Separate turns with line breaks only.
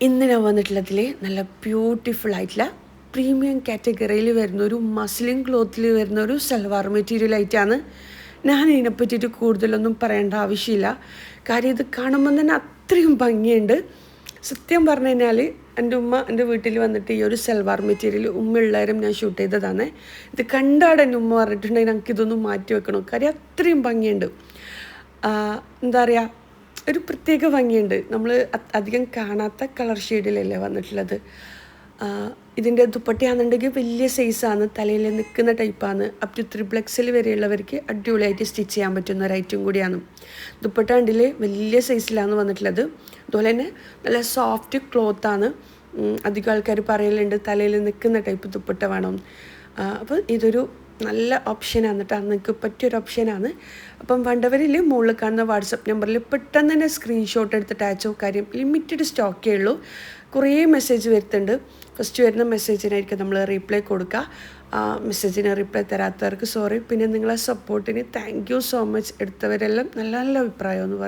ഇന്ന് ഞാൻ വന്നിട്ടുള്ളതിൽ നല്ല ബ്യൂട്ടിഫുൾ ആയിട്ടുള്ള പ്രീമിയം കാറ്റഗറിയിൽ വരുന്ന ഒരു മസ്ലിൻ ക്ലോത്തിൽ വരുന്ന ഒരു സൽവാർ മെറ്റീരിയൽ ആയിട്ടാണ്. ഞാൻ ഇതിനെ പറ്റിയിട്ട് കൂടുതലൊന്നും പറയേണ്ട ആവശ്യമില്ല. കാര്യം ഇത് കാണുമ്പോൾ തന്നെ അത്രയും ഭംഗിയുണ്ട്. സത്യം പറഞ്ഞു കഴിഞ്ഞാൽ എൻ്റെ ഉമ്മ എൻ്റെ വീട്ടിൽ വന്നിട്ട് ഈ ഒരു സൽവാർ മെറ്റീരിയൽ ഉള്ളവരും ഞാൻ ഷൂട്ട് ചെയ്തതാണ്. ഇത് കണ്ടാടെ എൻ്റെ ഉമ്മ പറഞ്ഞിട്ടുണ്ടെങ്കിൽ ഞങ്ങൾക്കിതൊന്നും മാറ്റി വെക്കണം. കാര്യം അത്രയും ഭംഗിയുണ്ട്. എന്താ പറയുക, ഒരു പ്രത്യേക ഭംഗിയുണ്ട്. നമ്മൾ അധികം കാണാത്ത കളർ ഷെയ്ഡിലല്ലേ വന്നിട്ടുള്ളത്. ഇതിൻ്റെ ദുപ്പട്ടയാണെന്നുണ്ടെങ്കിൽ വലിയ സൈസാണ്, തലയിൽ നിൽക്കുന്ന ടൈപ്പാണ്. അപ് ടു 3XL വരെയുള്ളവർക്ക് അടിപൊളിയായിട്ട് സ്റ്റിച്ച് ചെയ്യാൻ പറ്റുന്ന ഒരു ഐറ്റം കൂടിയാണ്. ദുപ്പട്ട കണ്ടിൽ വലിയ സൈസിലാണ് വന്നിട്ടുള്ളത്. അതുപോലെ തന്നെ നല്ല സോഫ്റ്റ് ക്ലോത്താണ്. അധികം ആൾക്കാർ പറയലുണ്ട് തലയിൽ നിൽക്കുന്ന ടൈപ്പ് ദുപ്പട്ട വേണം. അപ്പോൾ ഇതൊരു നല്ല ഓപ്ഷനാണ് കേട്ടോ, നിങ്ങൾക്ക് പറ്റിയൊരു ഓപ്ഷനാണ്. അപ്പം വേണ്ടവരിൽ മുകളിൽ കാണുന്ന വാട്സപ്പ് നമ്പറിൽ പെട്ടെന്ന് തന്നെ സ്ക്രീൻഷോട്ട് എടുത്തിട്ട് അയച്ചോ. കാര്യം ലിമിറ്റഡ് സ്റ്റോക്കേ ഉള്ളൂ. കുറേ മെസ്സേജ് വരുന്നുണ്ട്. ഫസ്റ്റ് വരുന്ന മെസ്സേജിനായിരിക്കും നമ്മൾ റീപ്ലൈ കൊടുക്കുക. മെസ്സേജിന് റിപ്ലൈ തരാത്തവർക്ക് സോറി. പിന്നെ നിങ്ങളെ സപ്പോർട്ടിന് താങ്ക് യു സോ മച്ച്. എടുത്തവരെല്ലാം നല്ല നല്ല അഭിപ്രായം എന്ന് പറയും.